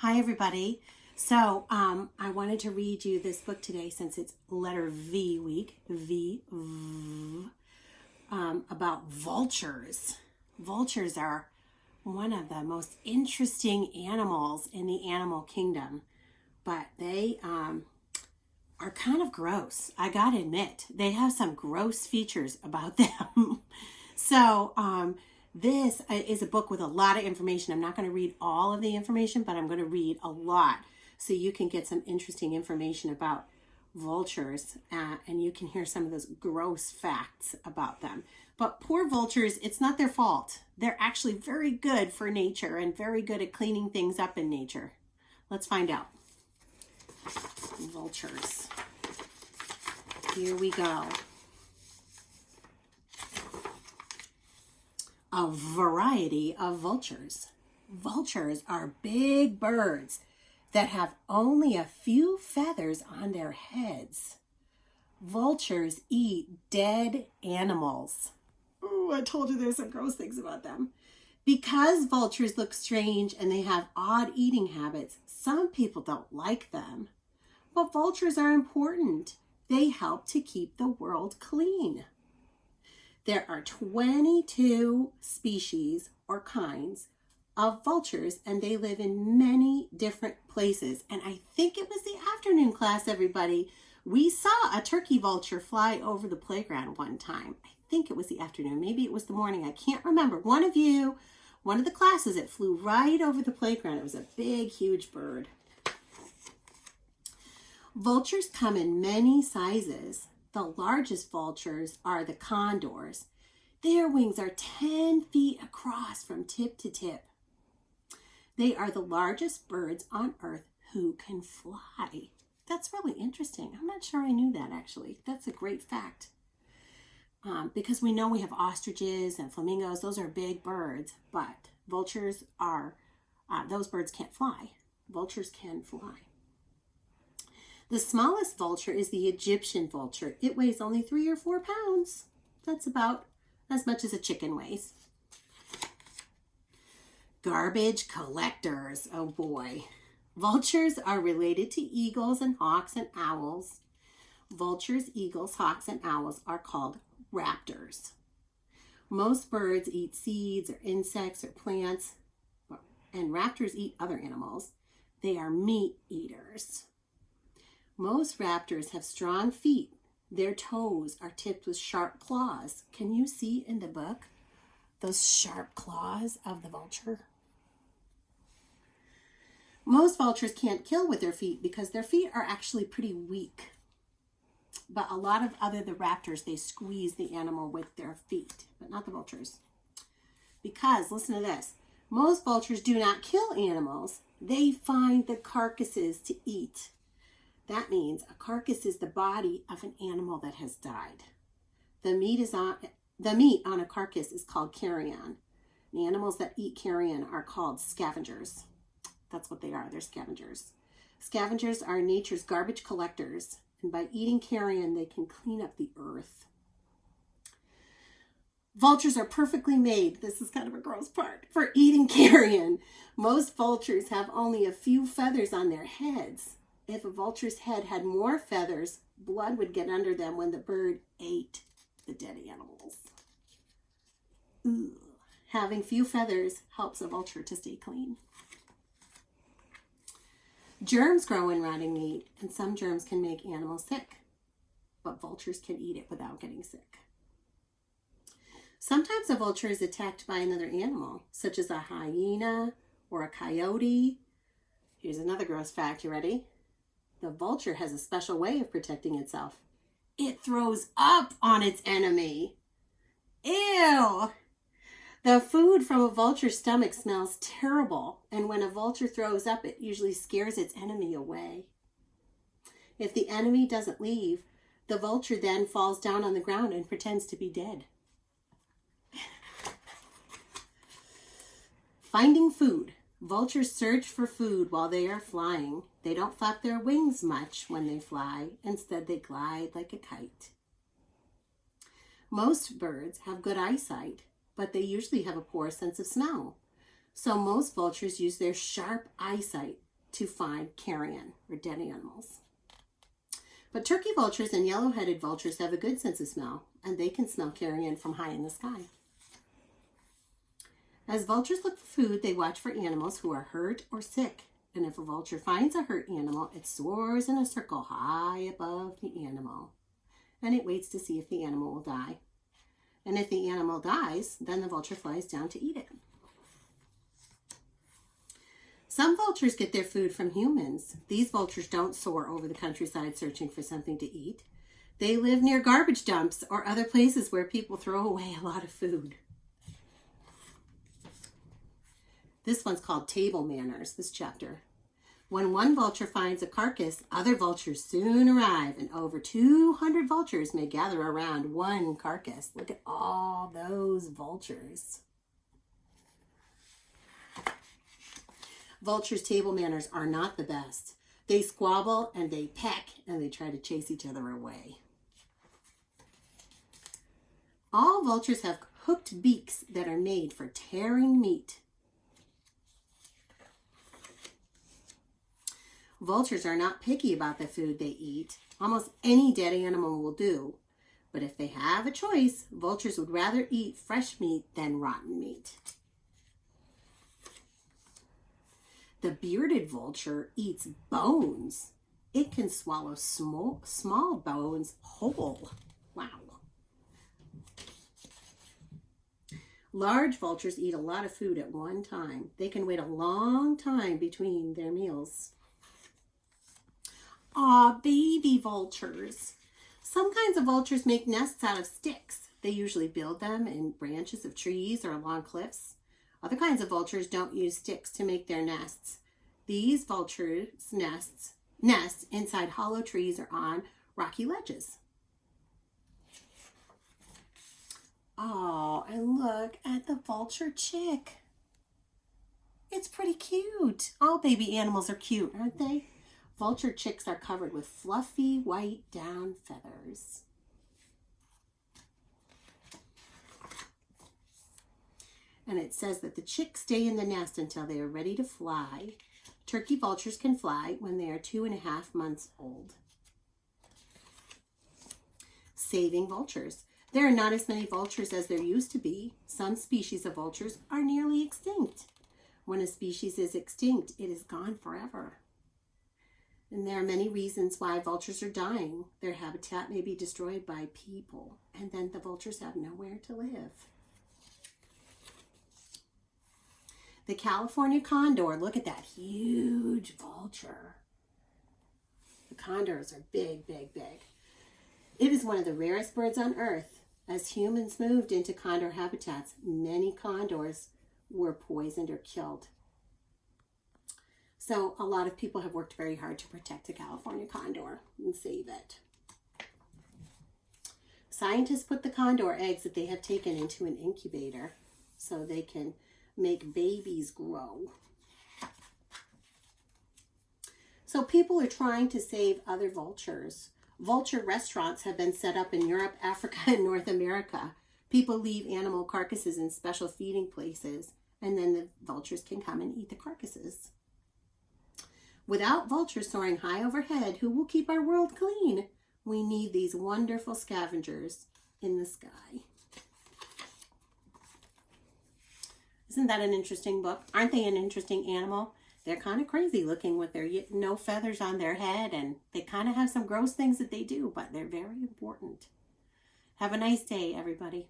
Hi, everybody. So I wanted to read you this book today since it's letter V week, about vultures. Vultures are one of the most interesting animals in the animal kingdom, but they are kind of gross. I gotta admit, they have some gross features about them. So this is a book with a lot of information. I'm not going to read all of the information, but I'm going to read a lot so you can get some interesting information about vultures and you can hear some of those gross facts about them. But poor vultures, it's not their fault. They're actually very good for nature and very good at cleaning things up in nature. Let's find out. Vultures. Here we go. A variety of vultures. Vultures are big birds that have only a few feathers on their heads. Vultures eat dead animals. Oh, I told you there's some gross things about them. Because vultures look strange and they have odd eating habits, some people don't like them. But vultures are important. They help to keep the world clean. There are 22 species or kinds of vultures, and they live in many different places. And I think it was the afternoon class, everybody. We saw a turkey vulture fly over the playground one time. I think it was the afternoon. Maybe it was the morning. I can't remember. One of the classes, it flew right over the playground. It was a big, huge bird. Vultures come in many sizes. The largest vultures are the condors. Their wings are 10 feet across from tip to tip. They are the largest birds on earth who can fly. That's really interesting. I'm not sure I knew that, actually. That's a great fact. Because we know we have ostriches and flamingos. Those are big birds, but vultures are, those birds can't fly. Vultures can fly. The smallest vulture is the Egyptian vulture. It weighs only 3 or 4 pounds. That's about as much as a chicken weighs. Garbage collectors. Oh boy. Vultures are related to eagles and hawks and owls. Vultures, eagles, hawks, and owls are called raptors. Most birds eat seeds or insects or plants, and raptors eat other animals. They are meat eaters. Most raptors have strong feet. Their toes are tipped with sharp claws. Can you see in the book those sharp claws of the vulture? Most vultures can't kill with their feet because their feet are actually pretty weak. But a lot of the raptors, they squeeze the animal with their feet, but not the vultures. Because, listen to this, most vultures do not kill animals. They find the carcasses to eat. That means a carcass is the body of an animal that has died. The meat on a carcass is called carrion. The animals that eat carrion are called scavengers. That's what they are. They're scavengers. Scavengers are nature's garbage collectors, and by eating carrion, they can clean up the earth. Vultures are perfectly made. This is kind of a gross part. For eating carrion, most vultures have only a few feathers on their heads. If a vulture's head had more feathers, blood would get under them when the bird ate the dead animals. Ooh. Having few feathers helps a vulture to stay clean. Germs grow in rotting meat, and some germs can make animals sick, but vultures can eat it without getting sick. Sometimes a vulture is attacked by another animal, such as a hyena or a coyote. Here's another gross fact. You ready? The vulture has a special way of protecting itself. It throws up on its enemy. Ew! The food from a vulture's stomach smells terrible, and when a vulture throws up, it usually scares its enemy away. If the enemy doesn't leave, the vulture then falls down on the ground and pretends to be dead. Finding food. Vultures search for food while they are flying. They don't flap their wings much when they fly. Instead, they glide like a kite. Most birds have good eyesight, but they usually have a poor sense of smell. So most vultures use their sharp eyesight to find carrion or dead animals. But turkey vultures and yellow-headed vultures have a good sense of smell, and they can smell carrion from high in the sky. As vultures look for food, they watch for animals who are hurt or sick. And if a vulture finds a hurt animal, it soars in a circle high above the animal. And it waits to see if the animal will die. And if the animal dies, then the vulture flies down to eat it. Some vultures get their food from humans. These vultures don't soar over the countryside searching for something to eat. They live near garbage dumps or other places where people throw away a lot of food. This one's called Table Manners, this chapter. When one vulture finds a carcass, other vultures soon arrive, and over 200 vultures may gather around one carcass. Look at all those vultures. Vultures' table manners are not the best. They squabble and they peck and they try to chase each other away. All vultures have hooked beaks that are made for tearing meat. Vultures are not picky about the food they eat. Almost any dead animal will do. But if they have a choice, vultures would rather eat fresh meat than rotten meat. The bearded vulture eats bones. It can swallow small bones whole. Wow. Large vultures eat a lot of food at one time. They can wait a long time between their meals. Aw, baby vultures. Some kinds of vultures make nests out of sticks. They usually build them in branches of trees or along cliffs. Other kinds of vultures don't use sticks to make their nests. These vultures nest inside hollow trees or on rocky ledges. Oh, and look at the vulture chick. It's pretty cute. All baby animals are cute, aren't they? Vulture chicks are covered with fluffy white down feathers. And it says that the chicks stay in the nest until they are ready to fly. Turkey vultures can fly when they are 2.5 months old. Saving vultures. There are not as many vultures as there used to be. Some species of vultures are nearly extinct. When a species is extinct, it is gone forever. And there are many reasons why vultures are dying. Their habitat may be destroyed by people, and then the vultures have nowhere to live. The California Condor, look at that huge vulture. The condors are big, big, big. It is one of the rarest birds on Earth. As humans moved into condor habitats, many condors were poisoned or killed. So a lot of people have worked very hard to protect the California condor and save it. Scientists put the condor eggs that they have taken into an incubator so they can make babies grow. So people are trying to save other vultures. Vulture restaurants have been set up in Europe, Africa, and North America. People leave animal carcasses in special feeding places, and then the vultures can come and eat the carcasses. Without vultures soaring high overhead, who will keep our world clean? We need these wonderful scavengers in the sky. Isn't that an interesting book? Aren't they an interesting animal? They're kind of crazy looking with their no feathers on their head, and they kind of have some gross things that they do, but they're very important. Have a nice day, everybody.